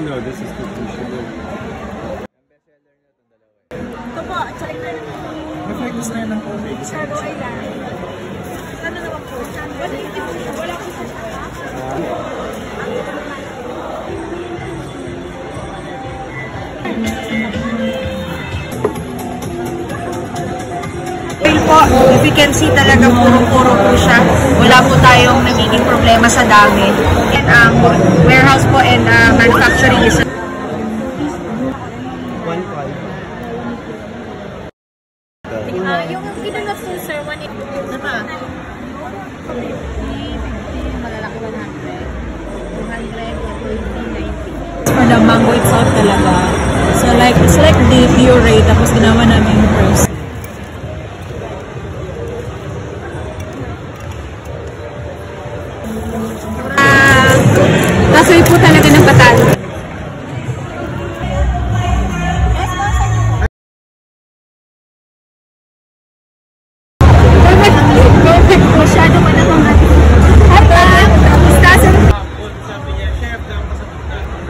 No, this is the sugar. Ito po, check na lang. Perfect na lang po. Shadow ay lang. Ano naman po? Wala kong po, if you can see talaga puro-puro po siya. Wala po tayong nagiging problema sa dami. And warehouse po and manufacturing is 1.5. Yung pinanap po sir, 1.8. Ano pa? Malalaki 100. 200, 220, 90. For the mango itself talaga. So like, it's like the puree, tapos ginawa namin yung first. Kasoy po talaga ng patalo. Perfect po siya. Naman ako nga. Sabi niya, chef, dapat sa pangalawa naman.